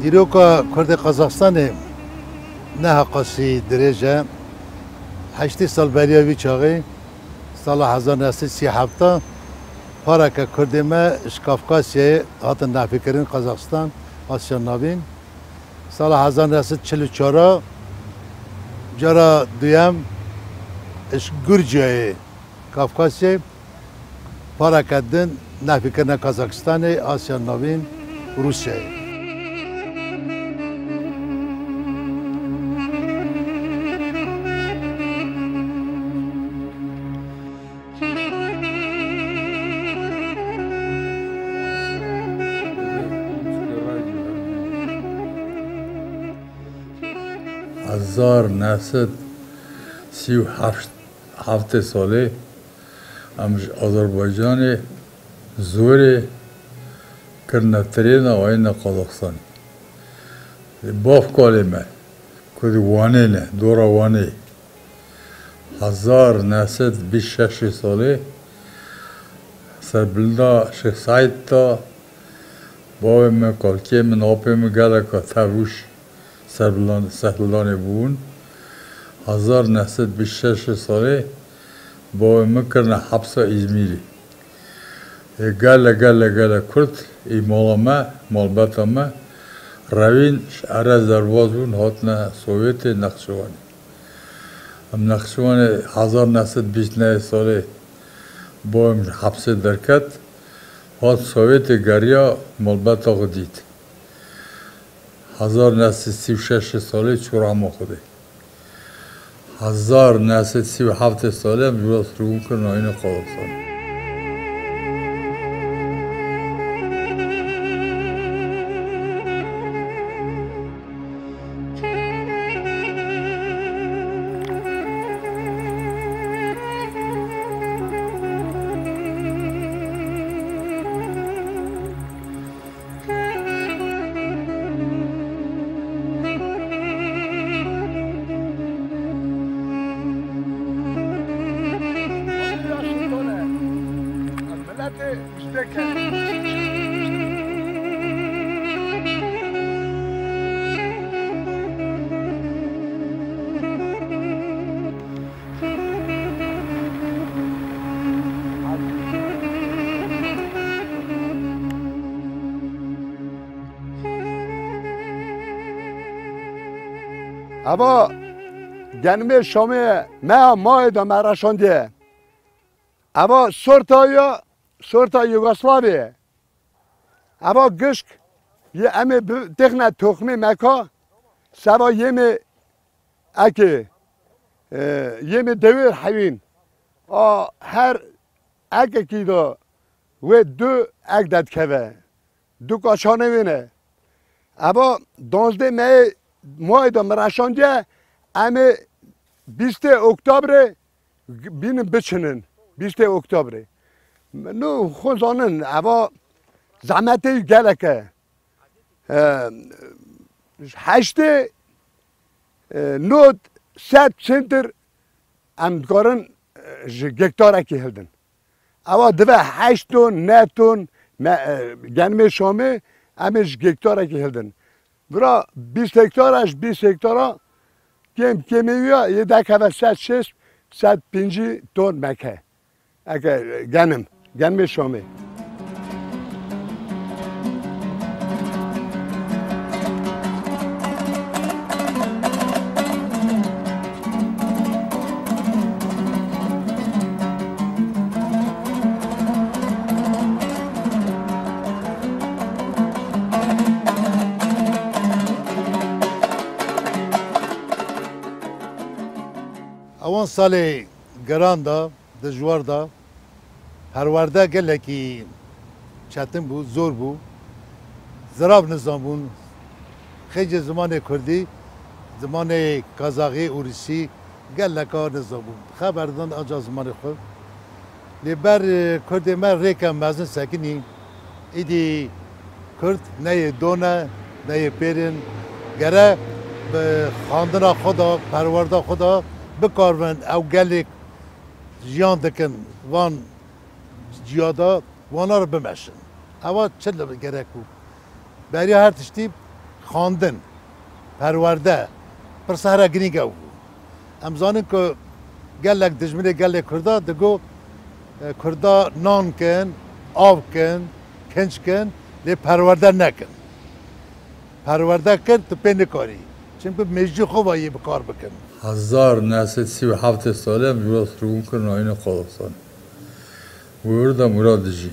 ایروکا کرد قزاقستان نه قاسی درجه 8 سال بریاوی چاقی سال 1937 پارا که کرد ما اشکافکاسیه هاتن نافکرین قزاقستان آسیا نابین سال 1944 جرا دویم اش گرجیه کافکاسیه پارا کردن نافکرین قزاقستان آسیا نابین روسیه هزار نهصد سی و هفت ساله امش آذربایجان زوری کرنا ترین آین قزاقستان باف کلمه کدی وانه نه دورا وانه 1926 ساله سربلدا شیخ سعید تا باوم کالکیم ناپیم گله که تروش سربلان بون 1926 ساله باوم کرنا حبس ازمیری گله کرد ای مالما مالباتما روین شعر زرواز بون هاتنا سوویت نقشوانی ام نقشوان 1929 ساله باوم حبس درکت هات سوویت گریا مالباتا دید 1936 ساله چورامو خوده 1937 ساله هم جواز رو کرن آین قزاقستان اما گنمه شامی ماه دا مرشانده اما سورتا یوگاسلاوی اما گشک یه امی تخنه تخمی مکا سوا یمی اکی یمی دویر حوین هر اکی کی دا و دو اک داد که دو کاشانه وینه اما 12 ماه دا مرشانده امی 20 اکتبر بینم بچنن 20 اکتبر نو خوزانن اما زحمتی گله که 8 نود 100 سنتر امدگارن گکتاره که هلدن اما دوه 8 تون 9 تون گنمه شامه امش گکتاره که هلدن برا 20 هکتارش 20 هکتارا کمیویا یه دکه و 106 150 تون مکه اگه گنم شامه اوان سال گران دا دجوار دا پرورده گله کی چتن بو زور بو زراب نظام بون خیلی زمان کردی زمان کازاقی و روسی گله کار نظام بون خبردان آجا زمان خود لیبر کرد من ریکم مزن سکنی ایدی کرد نه دونه نه پیرن گره به خاندنا خدا پرورده خدا بکارون او گلیک جیان دکن وان جیادا وانا رو بمشن اوا چل گرکو برای هر تشتی خواندن پرورده پر سهره گرینگه بو ام زانن که گلک دجمنه گلک کردا دگو کردا نان کن آب کن کنچ کن لی پرورده نکن پرورده کن تو پی نکاری چون مجی خوب آیی بکار بکن 1937 ساله هم جواز سرگون کردن آین قازقستان ورد مراد جی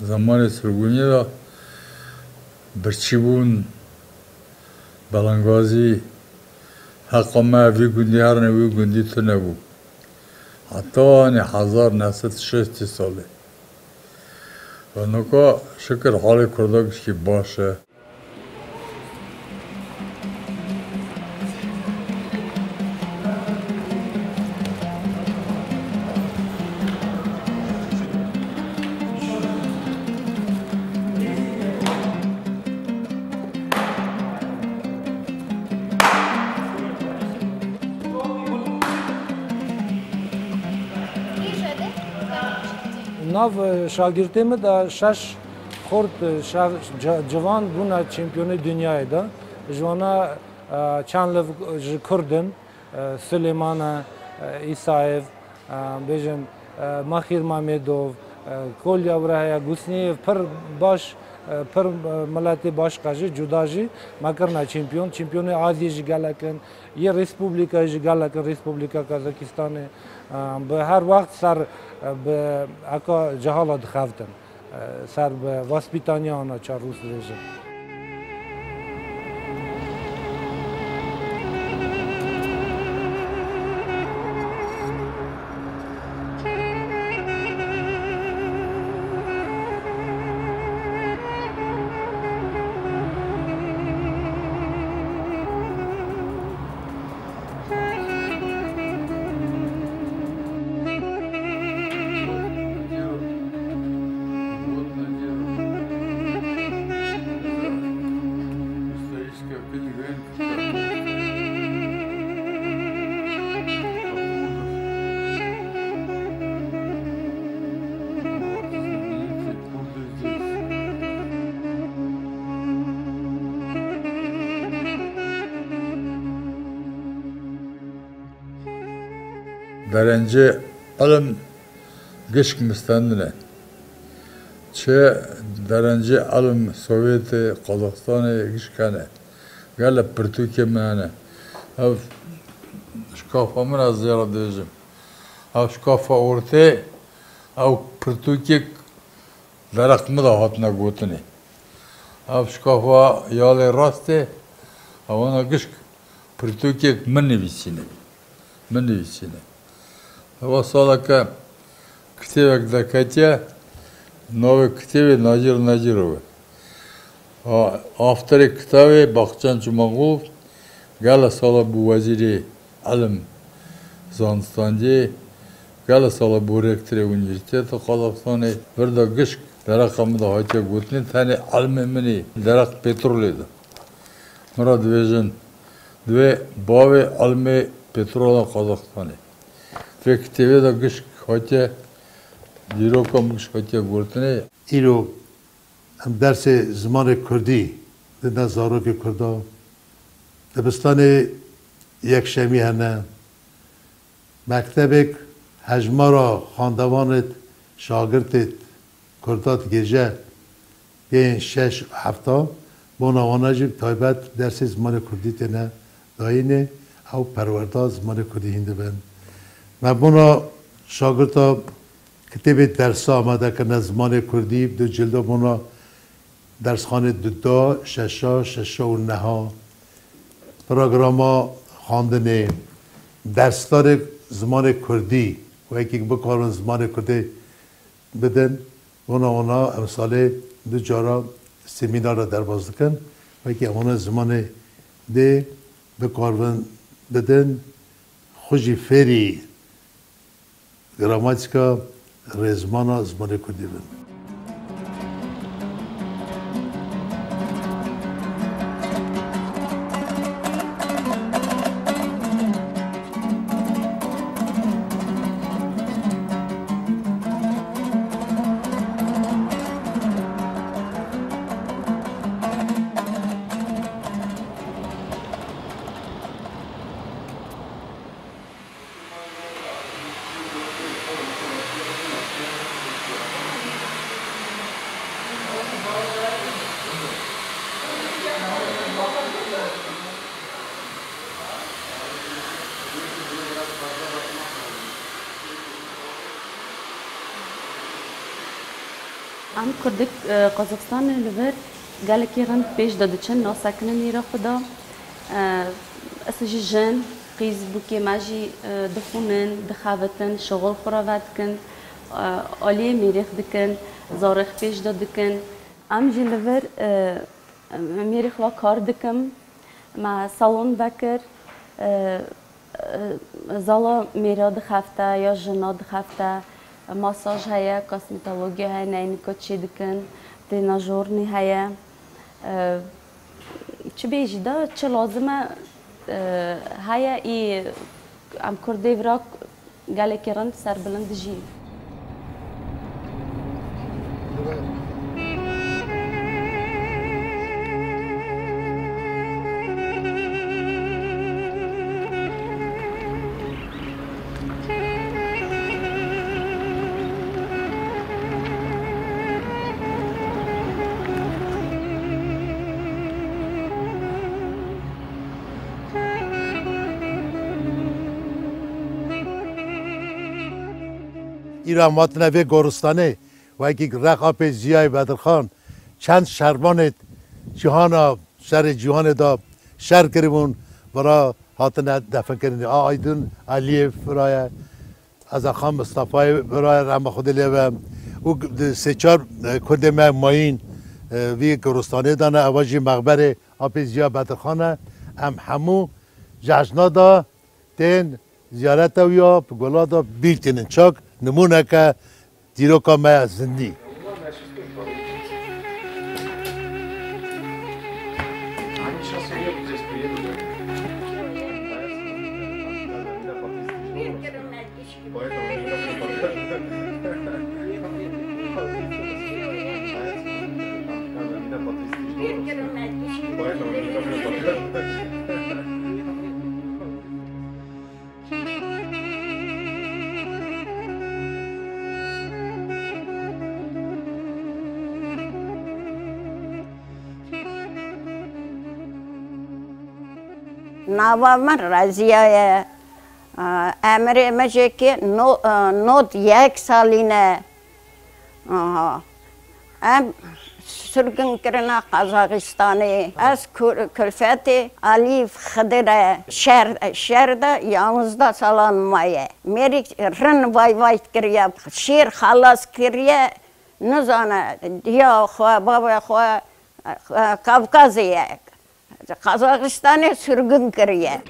زمان سرگونی را برچی بون بلنگازی حقا ما وی گندی هر نوی گندی تو نبود حتی 1960 ساله و نکا شکر حال کردگش که باشه ناو شاگردیم دا شش خورد جوان بونا چمپیونی دنیای دا جوانا چند لف کردن سلیمان ایسایف بیجن مخیر مامدوف کولیا ورای گوسنیف پر باش پر ملت باش قاجی جداجی مکرنا چمپیون آزی جگالکن یه ریسپوبلیکا جگالکن ریسپوبلیکا کازاکستان به هر وقت سر به اکا جهالت خفتن سر به واسپیتانیا آنها چار روز رژیم درنجه علم گشک مستندنه چه درنجه علم سوویت قازقستان گشکانه گل پرتوکه منه او شکافه من از زیاره دیجم او شکافه ارته او پرتوکه درقمه ده هات نگوتنه او شکافه یال راسته او انا گشک پرتوکه من نویسینه و سالا که کتابک دکتیا نوی کتابی ناجیروه آفتر کتابی باقچان چمانگول گل سالا بو وزیری علم زانستاندی گل سالا بو رکتر اونیورسیتت قازقستانی بردا گشک درقم دا هایتیا گوتنی تانی علم منی درق پترولی ده مراد ویژن دوی باوی علم پترول قازقستانی فکر تیوی دا گشک هایتیا دیرو کم گشک هایتیا گوتنی ایرو هم درس زمان کردی دیدن زاروک کردا دبستان یک شمی هنه مکتبک هجمارا خاندوانت شاگردت کردات گیجه این 6 هفته بونا وانجی تایبت درس زمان کردی تنه داینه او پرورده زمان کردی هنده بند من بونا شاگردا کتاب درس آمده کنه زمان کردی دو جلد بونا درس خانه دو ششا و نها پروگراما خواندنه درسدار زمان کردی و یکی بکارن زمان کردی بدن اونا امثال دو جارا سمینار را درباز کن و یکی اونا زمان ده بکارن بدن خوشی فری گراماتیکا رزمانا زمان کردی بدن ام کردک قزاقستان لور گلکی رند پیش داده چند ناسکنن ایرا خدا اسجی جن قیز بوکی ماجی دخونن دخاوتن شغل خراوت کن آلی میریخ دکن زارخ پیش داده کن ام جی لور میریخ و کار دکم مع سالن بکر زالا میرا دخفته یا جنا دخفته ماساژ هیا کاسمتولوژی هیا نینیکو چی دکن تریناژورنی هیا چه بیشی دا چه لازمه هیا ای ام کردی وراک گله کرند سر بلند جی ایران ماتنوی گورستانه و اکی رقاب زیای بدرخان چند شربانت جهانا شر جهان دا شر کردون برا هاتن دفن کردن آیدون علیف برای از خان مصطفی برای رحم خود لیوه او سه چهار کرد ماین وی گورستانه دانه اواجی مقبره آب زیای بدرخانه هم همو جشنا دا تن زیارت ویا گلا دا بیلتنن چاک نمونه که دیروکا ما زندی نوا من رضیه امر مجه که نود یک سالینه ام سرگن کرنا قزاقستانی از کلفت علیف خدره شرده 11 سالان مایه میری رن وای کریه شیر خلاص کریه نزانه یا خواه بابا خواه کافکازیه قزاقستان sürgün kırıyor.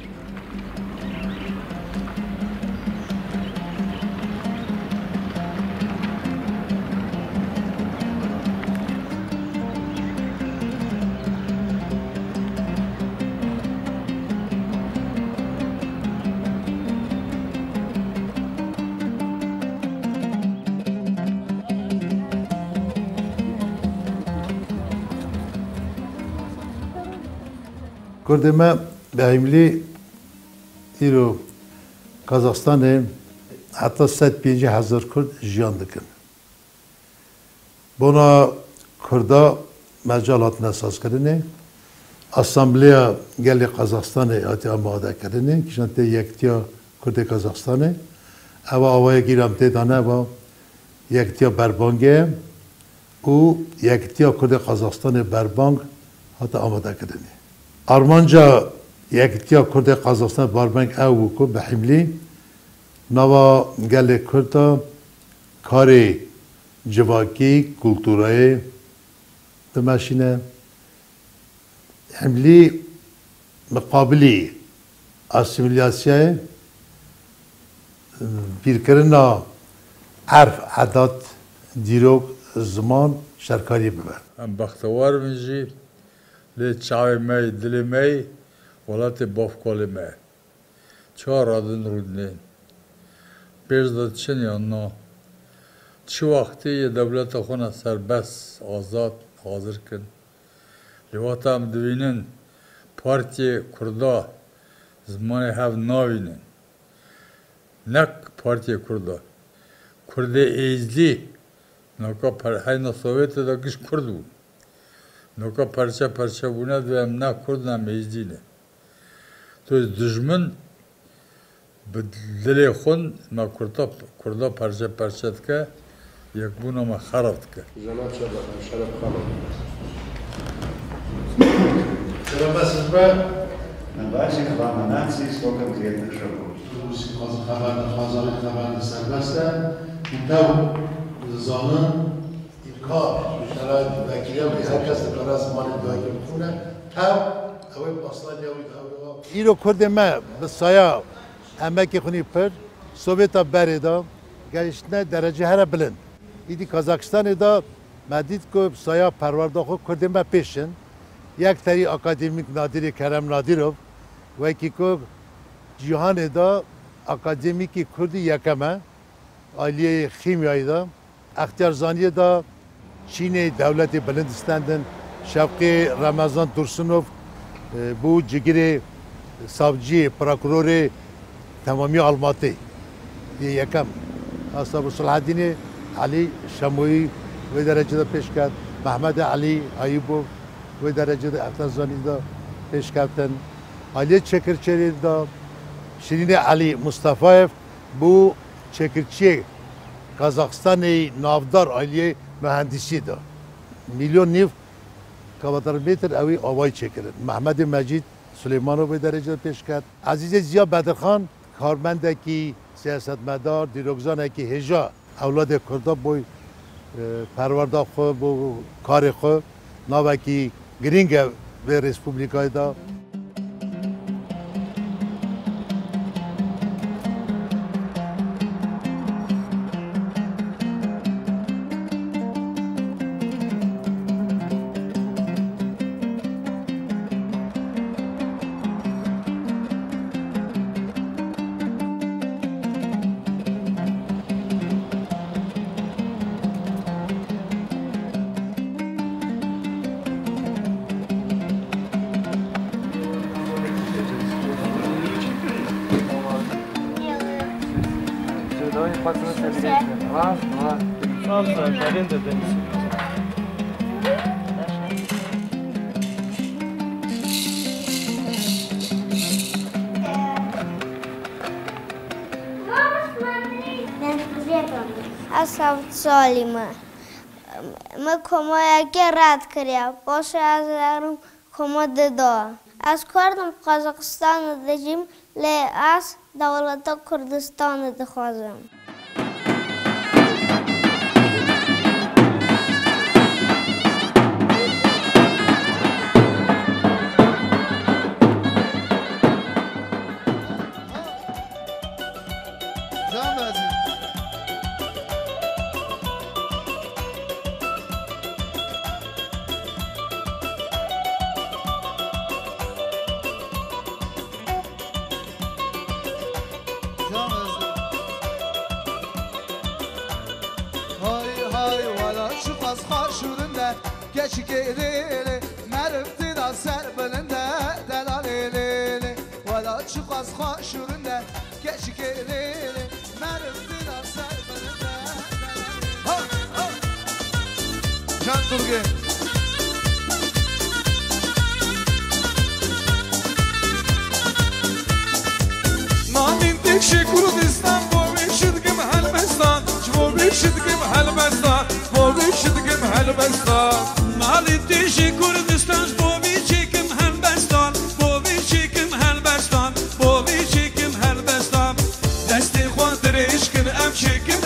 کردمه به هملی ایرو کازاخستانه حتی 150,000 کرد جیان دکن. بنا کردا مجالات نساز کردنه. اسامبلیا گلی کازاخستانه آتی آماده کردنه. کشان تی یکتیا کرد کازاخستانه. اوا آوای گیرم تی دانه و یکتیا بربانگه و یکتیا کرد کازاخستانه بربانگ حتی آماده کردنه. آرمانجا یکتیا کرد قزاقستان باربنگ او کو به حملی نوا گل کردا کاری جواکی کلتورای دمشینه حملی مقابلی اسیمیلیاسیون بیرکرنا عرف عادات دیروک زمان شرکاری ببر. ام بختوار میشی لی چاوی می دلی می ولات باف کلی می چهار آدن رودنین بیشتر چن یا نه چه وقتی یه دولت خونه سربست آزاد حاضر کن لیوات هم دوینن پارتی کردا زمان هف ناوینن نک پارتی کردا کرده ایزلی نکا پر هاینا سوویت دا کش کردو نکا پرچه بونه دویم نه کرد نه ایزدینه تو دشمن به دل خون ما کردا پرچه که یک بونا ما خراب کرد. جناب شرف خانم. سلام بسیار. نباشی خبر نانسی سوکم زیاد شروع. روسی خبر سربسته. تو زمان این کار شرایط وکیل به هر کس کار از مال دایی میخونه. هم اوی پاسلا جوید اوی. ایرو کرد ما به سایه اما که خونی پر سوویت بردا گشتن درجه هر بلند. ایدی کازاکستان دا مدید که سایه پرورده خود کرد ما پیشن. یک تری اکادمیک نادری کرم نادیروف و یکی که جهان دا اکادمیکی کردی یکمه عالیه خیمیایی دا اختیارزانی دا چین دولت بلندستاندن شوقی رمضان ترسونوف بو جگیر savcı, prokurörü tamamı Almatı yekam. Asabı Selahaddin Ali Şamuyi ve derecede peşkat. Mehmet Ali Ayubov ve derecede Aftazani'de peşkatın. Ali Çekirçeri'de Şirin Ali Mustafaev bu Çekirçi Kazakistan'ı navdar Ali mühendisi de. Milyon nif kvadratmetre evi avay çekilir. Mehmet Mecid Süleymanov به درجه پیش کرد. عزیز زیا بدرخان کارمندکی سیاستمدار دیروگزانکی هجا اولاد کردا بوی پرورده خو بو کار خو ناوکی گرینگ به ریسپوبلیکای دا از سالیمه من کمایی که رد کردم باشه از دارم کمد دا از کردم قزاقستان دجیم لی از دولت کردستان دخوازم Chicken